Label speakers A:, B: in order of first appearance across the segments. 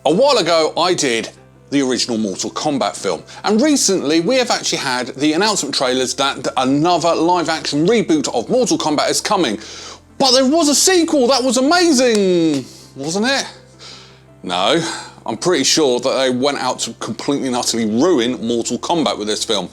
A: A while ago I did the original Mortal Kombat film, and recently we have actually had the announcement trailers that another live action reboot of Mortal Kombat is coming. But there was a sequel that was amazing, wasn't it? No, I'm pretty sure that they went out to completely and utterly ruin Mortal Kombat with this film.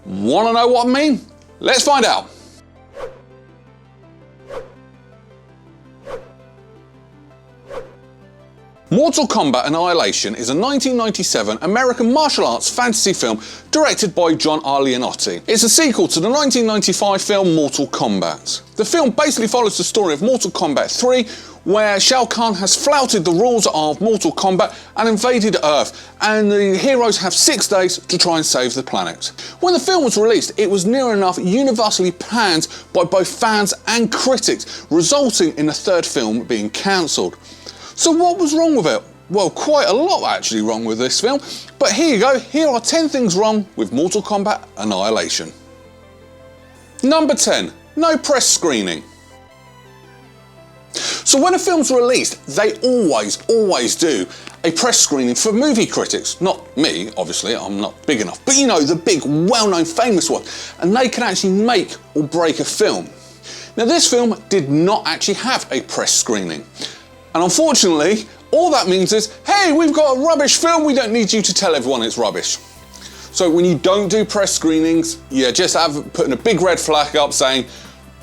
A: Wanna know what I mean? Let's find out. Mortal Kombat Annihilation is a 1997 American martial arts fantasy film directed by John R. Leonetti. It's a sequel to the 1995 film Mortal Kombat. The film basically follows the story of Mortal Kombat 3, where Shao Kahn has flouted the rules of Mortal Kombat and invaded Earth, and the heroes have 6 days to try and save the planet. When the film was released, it was near enough universally panned by both fans and critics, resulting in the third film being cancelled. So what was wrong with it? Well, quite a lot actually wrong with this film, but here you go, here are 10 things wrong with Mortal Kombat Annihilation. Number 10, no press screening. So when a film's released, they always do a press screening for movie critics. Not me, obviously, I'm not big enough, but you know, the big, well-known, famous ones, and they can actually make or break a film. Now this film did not actually have a press screening. And unfortunately, all that means is, hey, we've got a rubbish film, we don't need you to tell everyone it's rubbish. So when you don't do press screenings, you just have putting a big red flag up saying,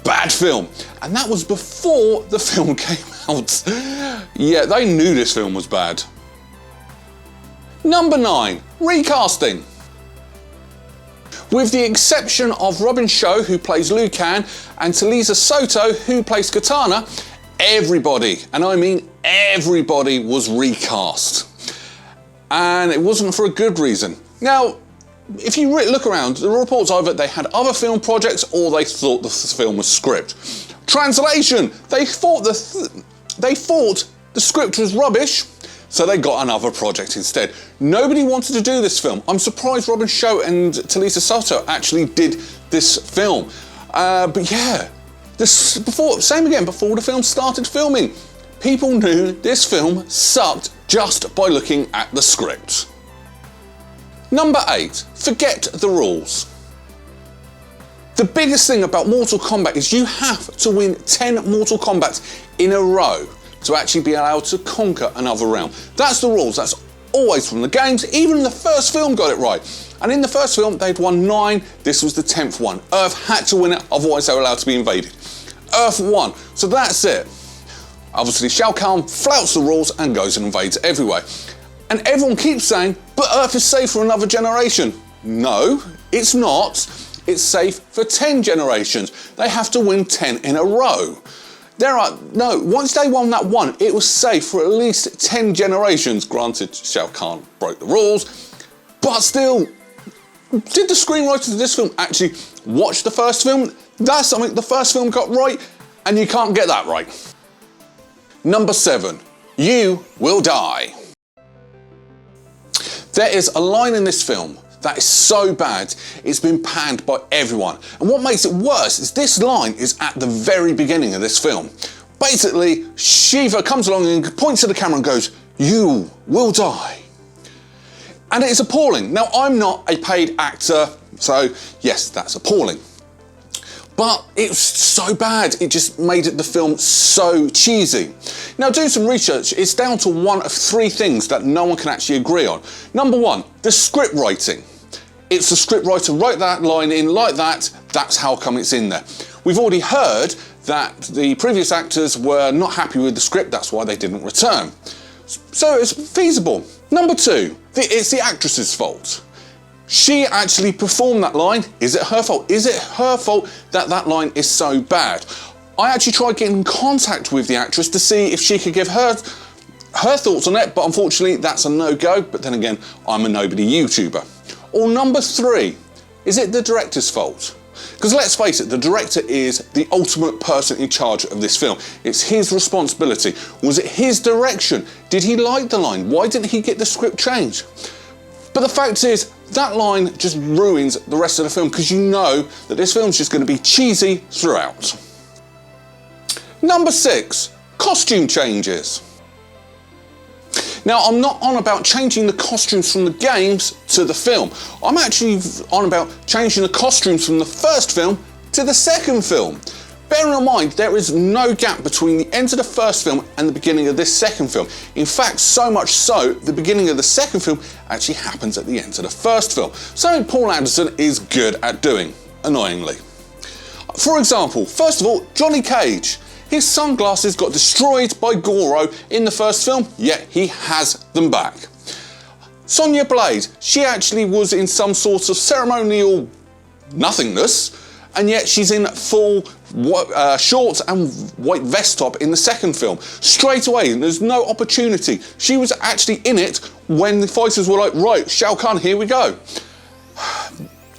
A: bad film. And that was before the film came out. Yeah, they knew this film was bad. Number 9, recasting. With the exception of Robin Shou, who plays Liu Kang, and Talisa Soto, who plays Katana, everybody, and I mean everybody, was recast. And it wasn't for a good reason. Now, if you look around, the reports either they had other film projects or they thought the film was script. Translation, they thought the script was rubbish, so they got another project instead. Nobody wanted to do this film. I'm surprised Robin Shou and Talisa Soto actually did this film. But yeah, before the film started filming, people knew this film sucked just by looking at the script. Number 8, forget the rules. The biggest thing about Mortal Kombat is you have to win 10 Mortal Kombats in a row to actually be allowed to conquer another realm. That's the rules, that's always from the games. Even the first film got it right. And in the first film, they'd won 9, this was the 10th one. Earth had to win it, otherwise they were allowed to be invaded. Earth won, so that's it. Obviously, Shao Kahn flouts the rules and goes and invades everywhere. And everyone keeps saying, but Earth is safe for another generation. No, it's not. It's safe for 10 generations. They have to win 10 in a row. Once they won that one, it was safe for at least 10 generations. Granted, Shao Kahn broke the rules, but still, did the screenwriters of this film actually watch the first film? That's something the first film got right, and you can't get that right. Number 7, you will die. There is a line in this film that is so bad, it's been panned by everyone. And what makes it worse is this line is at the very beginning of this film. Basically, Shiva comes along and points to the camera and goes, "You will die." And it is appalling. Now, I'm not a paid actor, so yes, that's appalling. But it was so bad, it just made the film so cheesy. Now, doing some research, it's down to one of 3 things that no one can actually agree on. Number 1, the script writing. It's the script writer wrote that line in like that, that's how come it's in there. We've already heard that the previous actors were not happy with the script, that's why they didn't return. So it's feasible. Number 2, it's the actress's fault. She actually performed that line. Is it her fault? Is it her fault that that line is so bad? I actually tried getting in contact with the actress to see if she could give her thoughts on it, but unfortunately that's a no-go. But then again, I'm a nobody YouTuber. Or number 3, is it the director's fault? Because let's face it, the director is the ultimate person in charge of this film. It's his responsibility. Was it his direction? Did he like the line? Why didn't he get the script changed? But the fact is, that line just ruins the rest of the film because you know that this film's just going to be cheesy throughout. Number 6, costume changes. Now, I'm not on about changing the costumes from the games to the film. I'm actually on about changing the costumes from the first film to the second film. Bearing in mind, there is no gap between the end of the first film and the beginning of this second film. In fact, so much so, the beginning of the second film actually happens at the end of the first film. Something Paul Anderson is good at doing, annoyingly. For example, first of all, Johnny Cage. His sunglasses got destroyed by Goro in the first film, yet he has them back. Sonya Blade, she actually was in some sort of ceremonial nothingness, and yet she's in full shorts and white vest top in the second film. Straight away, there's no opportunity. She was actually in it when the fighters were like, right, Shao Kahn, here we go.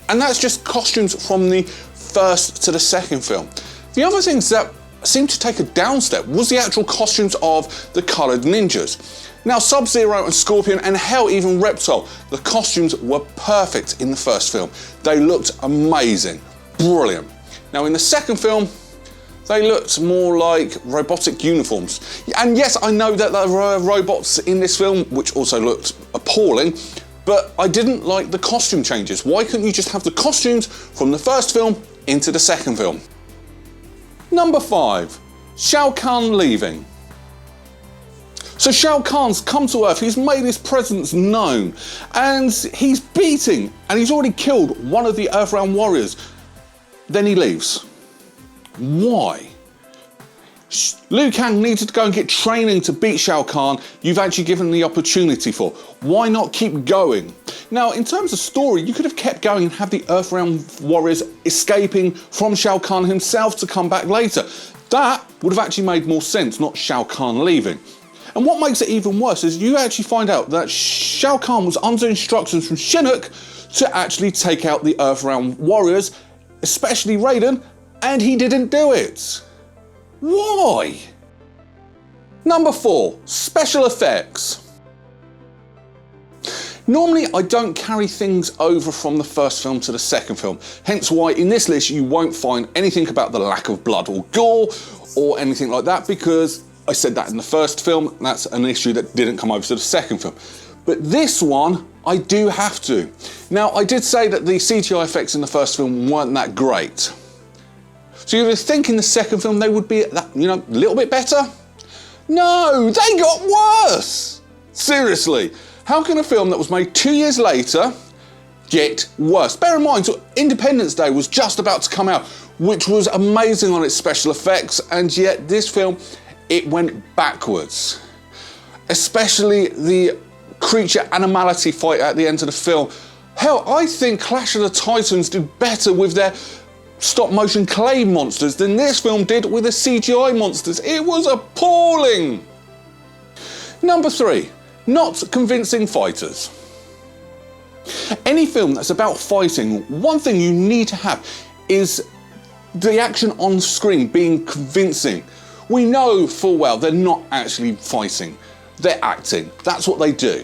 A: And that's just costumes from the first to the second film. The other things that seemed to take a downstep was the actual costumes of the coloured ninjas. Now, Sub-Zero and Scorpion, and hell, even Reptile, the costumes were perfect in the first film. They looked amazing, brilliant. Now, in the second film, they looked more like robotic uniforms. And yes, I know that there were robots in this film, which also looked appalling, but I didn't like the costume changes. Why couldn't you just have the costumes from the first film into the second film? Number 5, Shao Kahn leaving. So Shao Kahn's come to Earth, he's made his presence known, and he's beating, and he's already killed one of the Earthrealm warriors. Then he leaves. Why? Liu Kang needed to go and get training to beat Shao Kahn. You've actually given the opportunity for. Why not keep going? Now, in terms of story, you could have kept going and have the Earthrealm warriors escaping from Shao Kahn himself to come back later. That would have actually made more sense, not Shao Kahn leaving. And what makes it even worse is you actually find out that Shao Kahn was under instructions from Shinnok to actually take out the Earthrealm warriors, especially Raiden, and he didn't do it. Why? Number 4, special effects. Normally, I don't carry things over from the first film to the second film, hence why in this list you won't find anything about the lack of blood or gore or anything like that, because I said that in the first film, and that's an issue that didn't come over to the second film. But this one, I do have to. Now, I did say that the CGI effects in the first film weren't that great. So you would think in the second film they would be, a little bit better? No, they got worse! Seriously, how can a film that was made 2 years later get worse? Bear in mind, Independence Day was just about to come out, which was amazing on its special effects, and yet this film, it went backwards. Especially the creature animality fight at the end of the film. Hell, I think Clash of the Titans did better with their stop motion clay monsters than this film did with the CGI monsters. It was appalling. Number 3, not convincing fighters. Any film that's about fighting, one thing you need to have is the action on screen being convincing. We know full well they're not actually fighting, they're acting. That's what they do.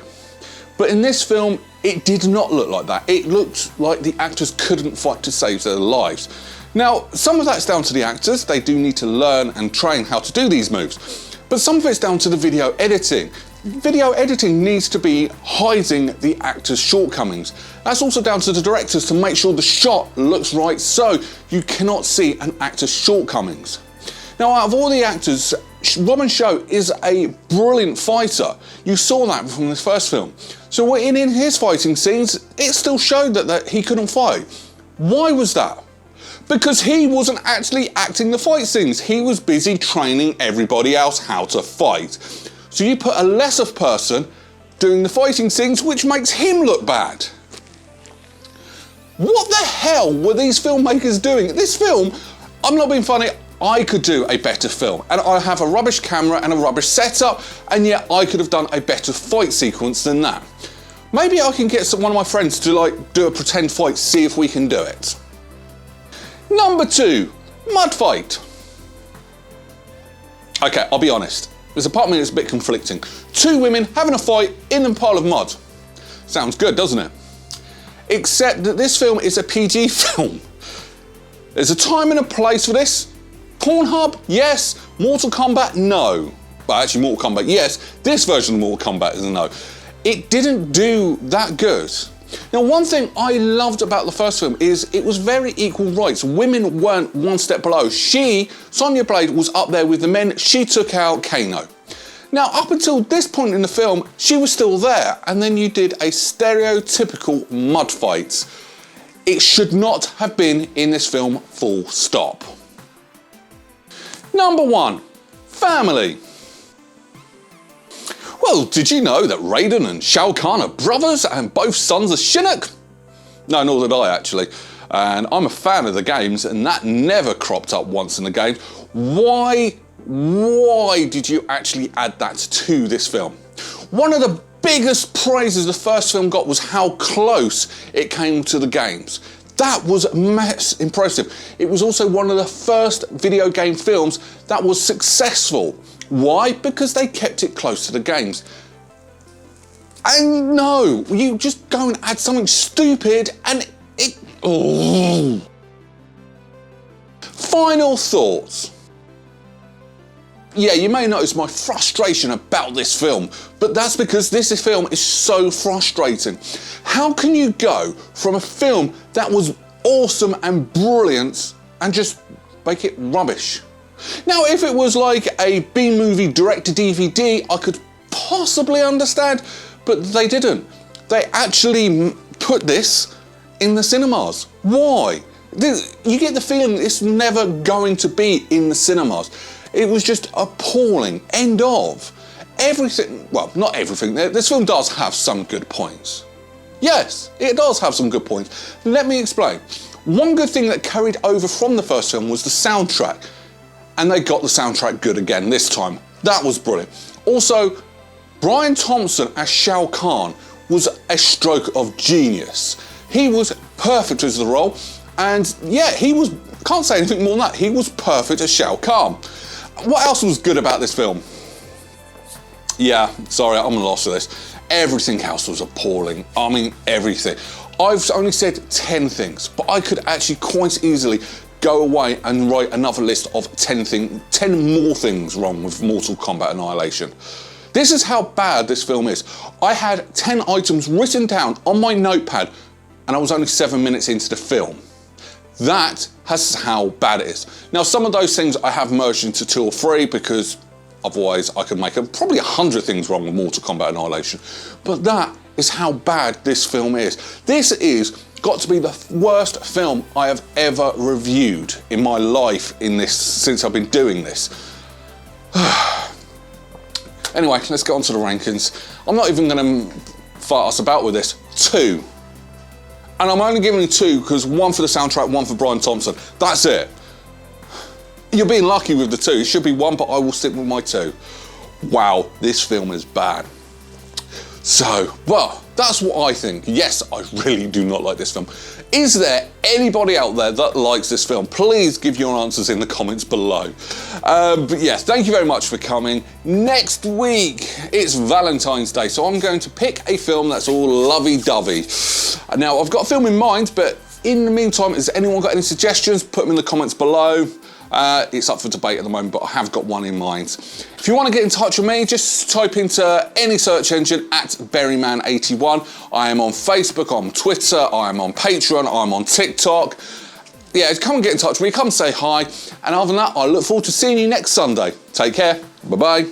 A: But in this film, it did not look like that. It looked like the actors couldn't fight to save their lives. Now, some of that's down to the actors. They do need to learn and train how to do these moves. But some of it's down to the video editing. Video editing needs to be hiding the actors' shortcomings. That's also down to the directors to make sure the shot looks right so you cannot see an actor's shortcomings. Now, out of all the actors, Robin Shou is a brilliant fighter. You saw that from the first film. So in his fighting scenes, it still showed that he couldn't fight. Why was that? Because he wasn't actually acting the fight scenes. He was busy training everybody else how to fight. So you put a lesser person doing the fighting scenes, which makes him look bad. What the hell were these filmmakers doing? This film, I'm not being funny, I could do a better film, and I have a rubbish camera and a rubbish setup, and yet I could have done a better fight sequence than that. Maybe I can get one of my friends to do a pretend fight, see if we can do it. Number 2, mud fight. Okay, I'll be honest. There's a part of me that's a bit conflicting. 2 women having a fight in a pile of mud. Sounds good, doesn't it? Except that this film is a PG film. There's a time and a place for this. Pornhub, yes. Mortal Kombat, no. well, actually Mortal Kombat, yes, this version of Mortal Kombat is a no. It didn't do that good. Now, one thing I loved about the first film is it was very equal rights. Women weren't one step below. Sonya Blade, was up there with the men. She took out Kano. Now, up until this point in the film, she was still there, and then you did a stereotypical mud fight. It should not have been in this film, full stop. Number 1, family. Well, did you know that Raiden and Shao Kahn are brothers and both sons of Shinnok? No, nor did I actually. And I'm a fan of the games, and that never cropped up once in the game. Why did you actually add that to this film? One of the biggest praises the first film got was how close it came to the games. That was impressive. It was also one of the first video game films that was successful. Why? Because they kept it close to the games. And no, you just go and add something stupid and it... Oh. Final thoughts. Yeah, you may notice my frustration about this film, but that's because this film is so frustrating. How can you go from a film that was awesome and brilliant and just make it rubbish? Now, if it was like a B-movie direct-to-DVD, I could possibly understand, but they didn't. They actually put this in the cinemas. Why? You get the feeling it's never going to be in the cinemas. It was just appalling. End of. Everything, well, not everything. This film does have some good points. Yes, it does have some good points. Let me explain. One good thing that carried over from the first film was the soundtrack. And they got the soundtrack good again this time. That was brilliant. Also, Brian Thompson as Shao Kahn was a stroke of genius. He was perfect as the role, and yeah, can't say anything more than that, he was perfect as Shao Kahn. What else was good about this film? Yeah, sorry, I'm lost with this. Everything else was appalling. I mean, everything. I've only said 10 things, but I could actually quite easily go away and write another list of 10 more things wrong with Mortal Kombat Annihilation. This is how bad this film is. I had 10 items written down on my notepad and I was only 7 minutes into the film. That is how bad it is. Now, some of those things I have merged into 2 or 3 because otherwise I could make probably 100 things wrong with Mortal Kombat Annihilation. But that is how bad this film is. This is got to be the worst film I have ever reviewed in my life since I've been doing this. Anyway, let's get on to the rankings. I'm not even going to fight us about with this. 2. And I'm only giving you 2 because 1 for the soundtrack, 1 for Brian Thompson. That's it. You're being lucky with the 2. It should be 1, but I will stick with my 2. Wow, this film is bad. So, well, that's what I think. Yes, I really do not like this film. Is there anybody out there that likes this film? Please give your answers in the comments below. But yes, thank you very much for coming. Next week, it's Valentine's Day, so I'm going to pick a film that's all lovey-dovey. Now, I've got a film in mind, but in the meantime, has anyone got any suggestions? Put them in the comments below. It's up for debate at the moment, but I have got one in mind. If you want to get in touch with me, just type into any search engine at Berryman81. I am on Facebook, I'm on Twitter, I am on Patreon, I'm on TikTok. Yeah, come and get in touch with me, come say hi. And other than that, I look forward to seeing you next Sunday. Take care, bye-bye.